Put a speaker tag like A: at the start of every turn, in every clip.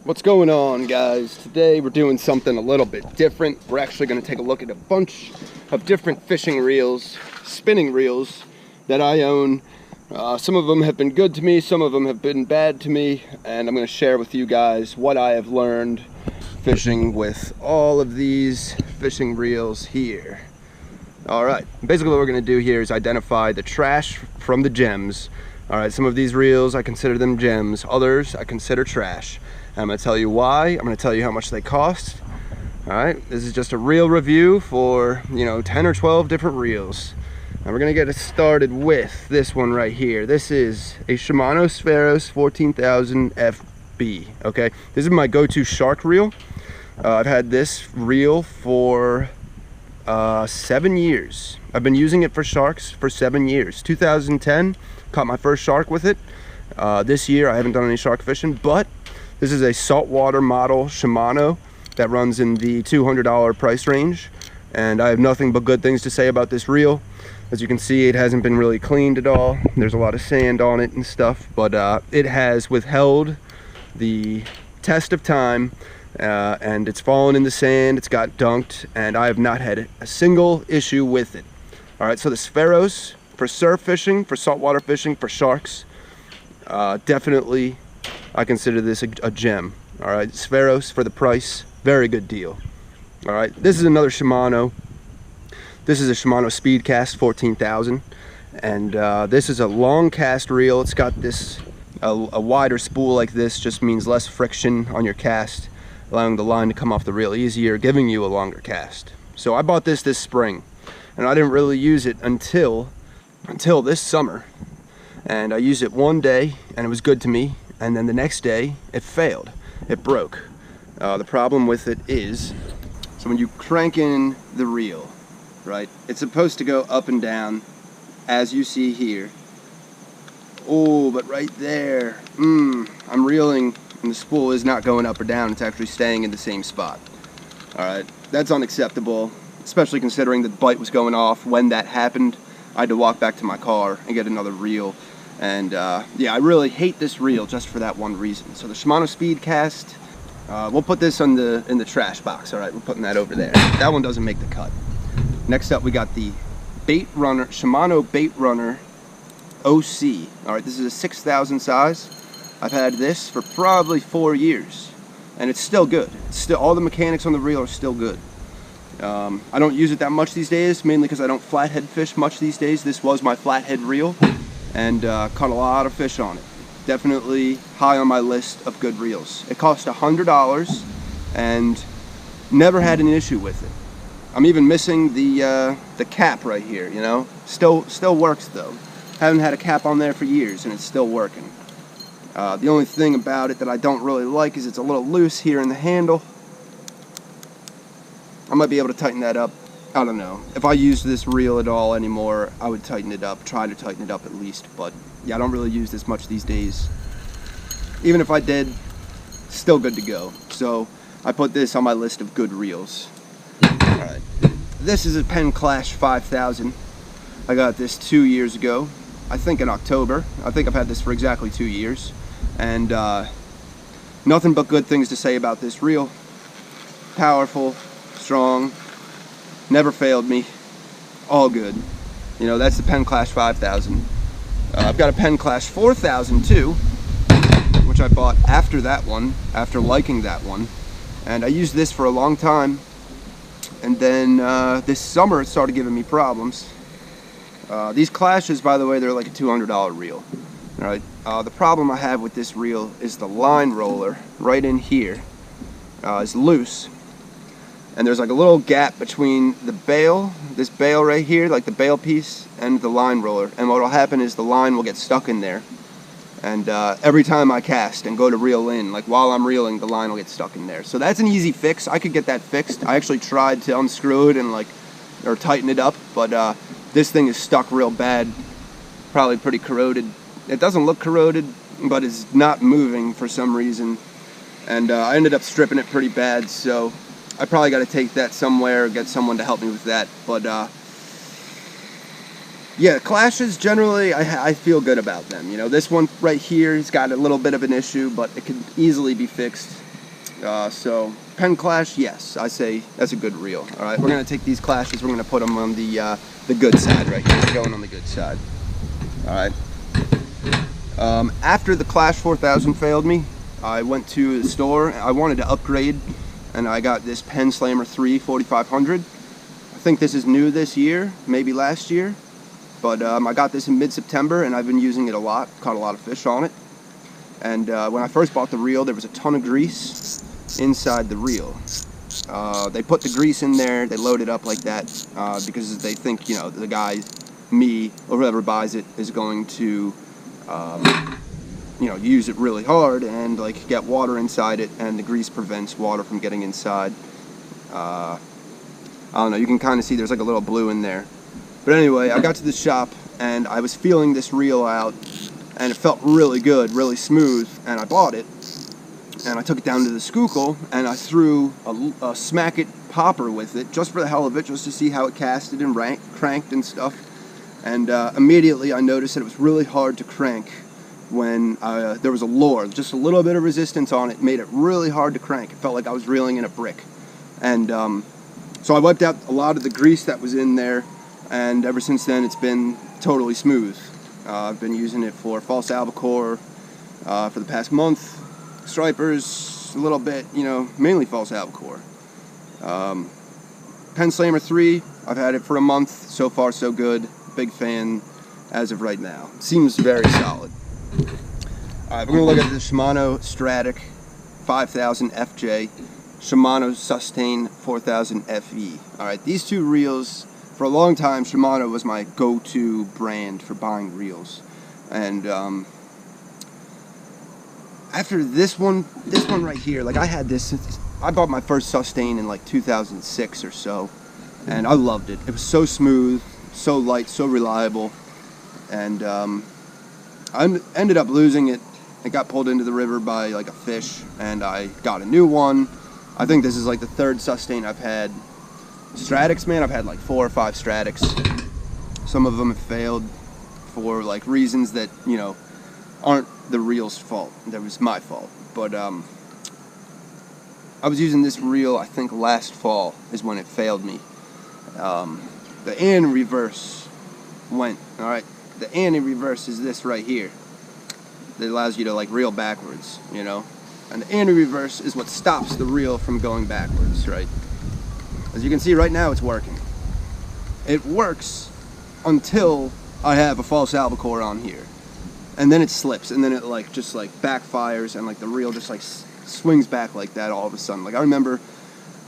A: What's going on, guys? Today we're doing something a little bit different. We're actually going to take a look at a bunch of different fishing reels, spinning reels that I own. Some of them have been good to me, some of them have been bad to me, and I'm going to share with you guys what I have learned fishing with all of these fishing reels here. Alright, basically what we're going to do here is identify the trash from the gems. Alright, some of these reels I consider them gems, others I consider trash. I'm going to tell you why, I'm going to tell you how much they cost. Alright, this is just a reel review for, 10 or 12 different reels. And we're going to get it started with this one right here. This is a Shimano Spheros 14,000 FB, okay? This is my go-to shark reel. I've had this reel for 7 years. I've been using it for sharks for 7 years. 2010, caught my first shark with it. This year I haven't done any shark fishing, but this is a saltwater model Shimano that runs in the $200 price range, and I have nothing but good things to say about this reel. As you can see, it hasn't been really cleaned at all. There's a lot of sand on it and stuff, but it has withheld the test of time, and it's fallen in the sand, it's got dunked, and I have not had a single issue with it. Alright, so the Spheros, for surf fishing, for saltwater fishing, for sharks, definitely I consider this a gem. Alright, Spheros for the price, very good deal. Alright, this is another Shimano. This is a Shimano Speedcast 14,000, and this is a long cast reel. It's got this, a wider spool like this just means less friction on your cast, allowing the line to come off the reel easier, giving you a longer cast. So I bought this spring, and I didn't really use it until this summer. And I used it one day, and it was good to me, and then the next day, it failed. It broke. The problem with it is, so when you crank in the reel, right, it's supposed to go up and down, as you see here. Oh, but right there, I'm reeling, and the spool is not going up or down, it's actually staying in the same spot. Alright, that's unacceptable, especially considering the bite was going off when that happened. I had to walk back to my car and get another reel. And yeah, I really hate this reel just for that one reason. So the Shimano Speedcast, we'll put this in the trash box. All right, we're putting that over there. That one doesn't make the cut. Next up, we got the Shimano Baitrunner OC. All right, this is a 6,000 size. I've had this for probably 4 years, and it's still good. It's still, all the mechanics on the reel are still good. I don't use it that much these days, mainly because I don't flathead fish much these days. This was my flathead reel, and caught a lot of fish on it. Definitely high on my list of good reels. It cost $100 and never had an issue with it. I'm even missing the cap right here, Still works though. Haven't had a cap on there for years and it's still working. The only thing about it that I don't really like is it's a little loose here in the handle. I might be able to tighten that up. I don't know. If I use this reel at all anymore, I would tighten it up, try to tighten it up at least, but yeah, I don't really use this much these days. Even if I did, still good to go. So I put this on my list of good reels. Alright, this is a Penn Clash 5000. I got this 2 years ago, I think in October. I think I've had this for exactly 2 years, and nothing but good things to say about this reel. Powerful, strong, never failed me, all good. That's the Penn Clash 5000. I've got a Penn Clash 4000 too, which I bought after that one, after liking that one. And I used this for a long time, and then this summer it started giving me problems. These Clashes, by the way, they're like a $200 reel. Alright, the problem I have with this reel is the line roller right in here is loose. And there's like a little gap between the bail, this bail right here, like the bail piece, and the line roller. And what will happen is the line will get stuck in there. And every time I cast and go to reel in, like while I'm reeling, the line will get stuck in there. So that's an easy fix. I could get that fixed. I actually tried to unscrew it and or tighten it up, but this thing is stuck real bad. Probably pretty corroded. It doesn't look corroded, but it's not moving for some reason. And I ended up stripping it pretty bad, so I probably got to take that somewhere, get someone to help me with that. But yeah, Clashes generally, I feel good about them. This one right here has got a little bit of an issue, but it can easily be fixed. So Penn Clash, yes, I say that's a good reel. All right, we're gonna take these Clashes, we're gonna put them on the good side right here. We're going on the good side. All right. After the Clash 4000 failed me, I went to the store. I wanted to upgrade, and I got this Penn Slammer 3 4500. I think this is new this year, maybe last year, but I got this in mid-September, and I've been using it a lot. Caught a lot of fish on it. And when I first bought the reel, there was a ton of grease inside the reel. They put the grease in there, they load it up like that because they think, you know, the guy, me, or whoever buys it is going to, you know, use it really hard and like get water inside it, and the grease prevents water from getting inside. I don't know, you can kind of see there's like a little blue in there. But anyway, I got to the shop and I was feeling this reel out, and it felt really good, really smooth, and I bought it. And I took it down to the Schuylkill, and I threw a Smack It popper with it, just for the hell of it, just to see how it casted and cranked and stuff. And immediately I noticed that it was really hard to crank when there was a lure. Just a little bit of resistance on it made it really hard to crank. It felt like I was reeling in a brick. And so I wiped out a lot of the grease that was in there, and ever since then it's been totally smooth. I've been using it for false albacore for the past month, stripers a little bit, you know, mainly false albacore. Penn Slammer 3, I've had it for a month, so far so good. Big fan as of right now. Seems very solid. Alright, we're going to look at the Shimano Stradic 5000 FJ, Shimano Sustain 4000 FE. Alright, these two reels, for a long time, Shimano was my go-to brand for buying reels. And after this one right here, like I had this, I bought my first Sustain in like 2006 or so, and I loved it. It was so smooth, so light, so reliable, and I ended up losing it. It got pulled into the river by like a fish, and I got a new one. I think this is like the third Sustain I've had. Stradics, man, I've had like 4 or 5 Stradics. Some of them have failed for like reasons that, you know, aren't the reel's fault. That was my fault. But I was using this reel, I think last fall is when it failed me. The anti-reverse went, alright, the anti-reverse is this right here. That allows you to like reel backwards, you know. And the anti-reverse is what stops the reel from going backwards, right? As you can see right now, it's working. It works until I have a false albacore on here. And then it slips, and then it like just like backfires, and like the reel just like swings back like that all of a sudden. Like I remember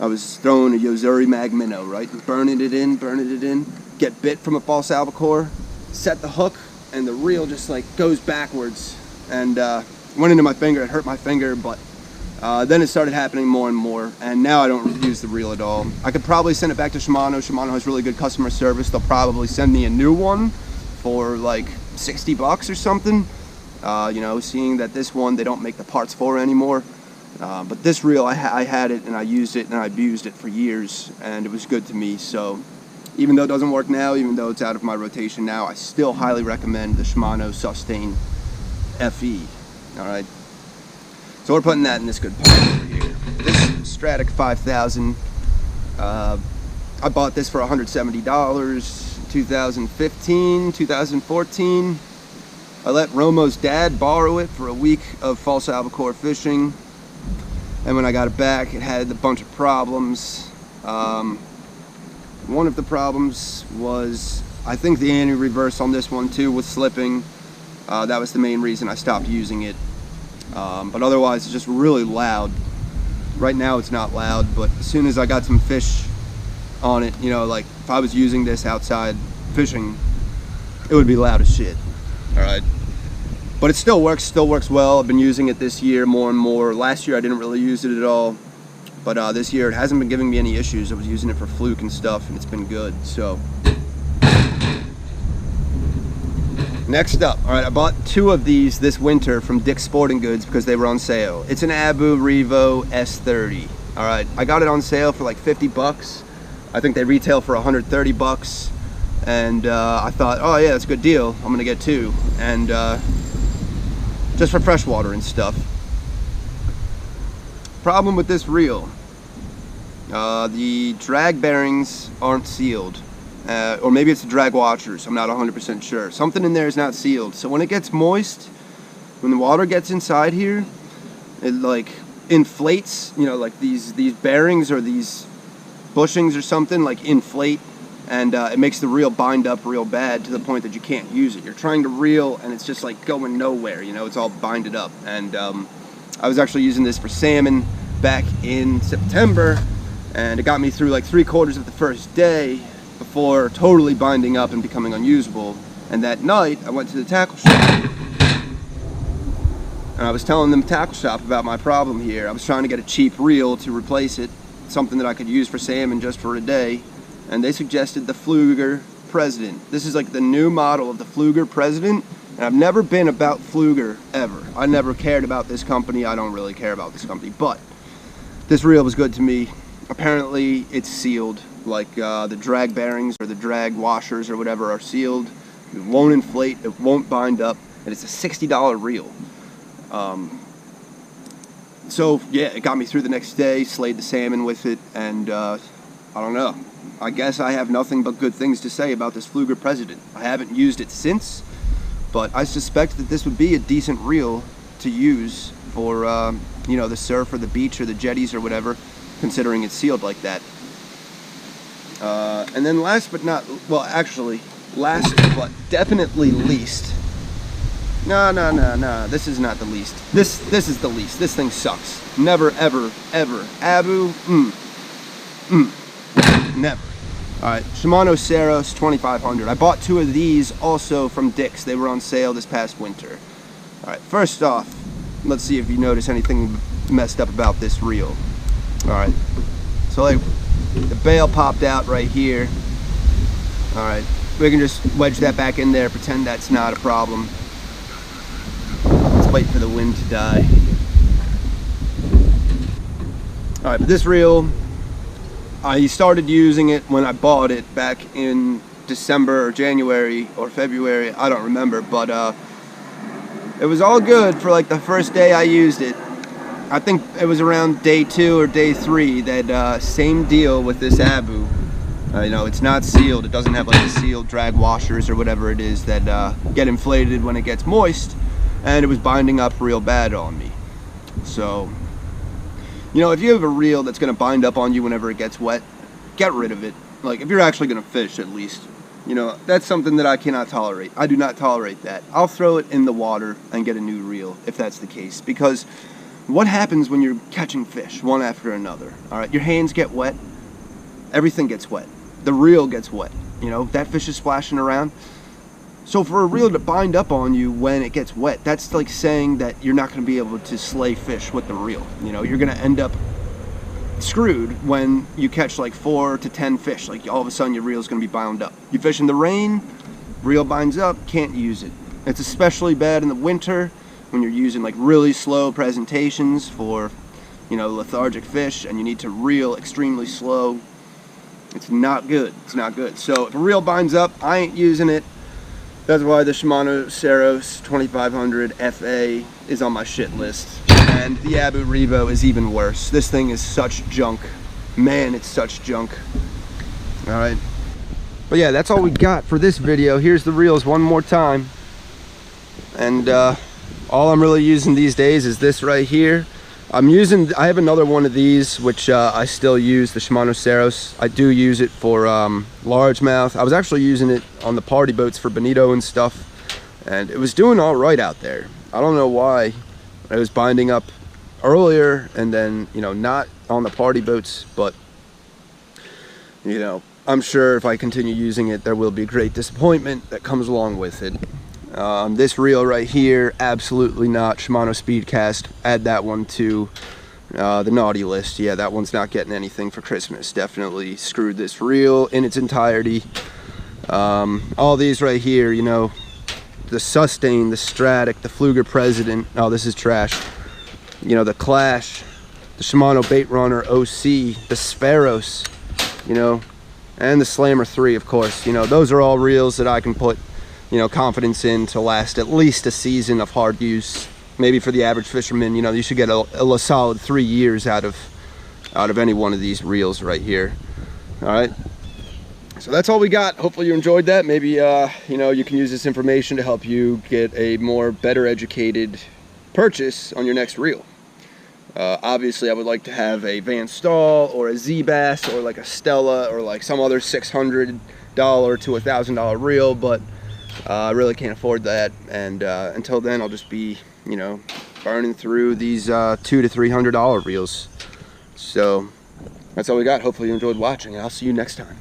A: I was throwing a Yozuri Mag Minnow, right? Burning it in, get bit from a false albacore, set the hook, and the reel just like goes backwards, and went into my finger. It hurt my finger, but then it started happening more and more, and now I don't use the reel at all. I could probably send it back to Shimano. Shimano has really good customer service. They'll probably send me a new one for like $60 or something. You know, seeing that this one they don't make the parts for anymore. But this reel, I had it, and I used it, and I abused it for years, and it was good to me. So even though it doesn't work now, even though it's out of my rotation now, I still highly recommend the Shimano Sustain FE. Alright, so we're putting that in this good pot over here. This Stradic 5000, I bought this for $170, 2015, 2014. I let Romo's dad borrow it for a week of false albacore fishing, and when I got it back, it had a bunch of problems. One of the problems was, I think the anti-reverse on this one too was slipping. That was the main reason I stopped using it. But otherwise, it's just really loud. Right now it's not loud, but as soon as I got some fish on it, you know, like if I was using this outside fishing, it would be loud as shit. Alright. But it still works well. I've been using it this year more and more. Last year I didn't really use it at all, but this year it hasn't been giving me any issues. I was using it for fluke and stuff, and it's been good. So next up, alright, I bought 2 of these this winter from Dick's Sporting Goods because they were on sale. It's an Abu Revo S30. Alright, I got it on sale for like $50. I think they retail for $130. And I thought, oh yeah, that's a good deal. I'm gonna get 2. And just for freshwater and stuff. Problem with this reel, the drag bearings aren't sealed, or maybe it's the drag washers, I'm not 100% sure. Something in there is not sealed, so when it gets moist, when the water gets inside here, it like inflates, you know, like these bearings or these bushings or something like inflate, and it makes the reel bind up real bad to the point that you can't use it. You're trying to reel and it's just like going nowhere, you know, it's all binded up. And I was actually using this for salmon back in September, and it got me through like 3/4 of the first day before totally binding up and becoming unusable. And that night I went to the tackle shop and I was telling them tackle shop about my problem here. I was trying to get a cheap reel to replace it, something that I could use for salmon just for a day, and they suggested the Pflueger President. This is like the new model of the Pflueger President, and I've never been about Pflueger ever. I never cared about this company. I don't really care about this company, but this reel was good to me. Apparently it's sealed, like the drag bearings or the drag washers or whatever are sealed. It won't inflate, it won't bind up, and it's a $60 reel. So yeah, it got me through the next day, slayed the salmon with it, and I don't know. I guess I have nothing but good things to say about this Pflueger President. I haven't used it since, but I suspect that this would be a decent reel to use for, you know, the surf or the beach or the jetties or whatever, considering it's sealed like that. And then last but not, well actually, last but definitely least, no, this is not the least. This is the least. This thing sucks. Never, ever, ever. Abu, never. Alright, Shimano Saros 2500. I bought 2 of these also from Dick's. They were on sale this past winter. Alright, first off, let's see if you notice anything messed up about this reel. Alright, so like the bail popped out right here. Alright, we can just wedge that back in there, pretend that's not a problem. Let's wait for the wind to die. Alright, but this reel, I started using it when I bought it back in December or January or February, I don't remember, but it was all good for like the first day I used it. I think it was around day 2 or day 3 that same deal with this Abu. You know, it's not sealed, it doesn't have like the sealed drag washers or whatever it is that get inflated when it gets moist, and it was binding up real bad on me. So, you know, if you have a reel that's going to bind up on you whenever it gets wet, get rid of it. Like, if you're actually going to fish, at least. You know, that's something that I cannot tolerate. I do not tolerate that. I'll throw it in the water and get a new reel, if that's the case. Because what happens when you're catching fish, one after another? Alright, your hands get wet. Everything gets wet. The reel gets wet. You know, that fish is splashing around. So for a reel to bind up on you when it gets wet, that's like saying that you're not going to be able to slay fish with the reel. You know, you're going to end up screwed when you catch like 4 to 10 fish. Like all of a sudden your reel's going to be bound up. You fish in the rain, reel binds up, can't use it. It's especially bad in the winter when you're using like really slow presentations for, you know, lethargic fish, and you need to reel extremely slow. It's not good. It's not good. So if a reel binds up, I ain't using it. That's why the Shimano Saros 2500 FA is on my shit list. And the Abu Revo is even worse. This thing is such junk. Man, it's such junk. Alright. But yeah, that's all we got for this video. Here's the reels one more time. And all I'm really using these days is this right here. I have another one of these, which I still use, the Shimano Saros. I do use it for largemouth. I was actually using it on the party boats for bonito and stuff, and it was doing all right out there. I don't know why. It was binding up earlier, and then, you know, not on the party boats, but, you know, I'm sure if I continue using it, there will be great disappointment that comes along with it. This reel right here, absolutely not. Shimano Speedcast, add that one to the naughty list. Yeah, that one's not getting anything for Christmas. Definitely screwed this reel in its entirety. All these right here, you know, the Sustain, the Stradic, the Pflueger President. Oh, this is trash. You know, the Clash, the Shimano Baitrunner OC, the Spheros, you know, and the Slammer 3, of course. You know, those are all reels that I can put, you know, confidence in to last at least a season of hard use. maybe for the average fisherman, you know, you should get a solid 3 years out of any one of these reels right here. All right, so that's all we got. Hopefully you enjoyed that. Maybe you know, you can use this information to help you get a better educated purchase on your next reel. Obviously I would like to have a Van Staal or a Z-Bass or like a Stella or like some other $600 to $1,000 reel, but I really can't afford that, and until then I'll just be, you know, burning through these $200 to $300 reels. So that's all we got. Hopefully you enjoyed watching, and I'll see you next time.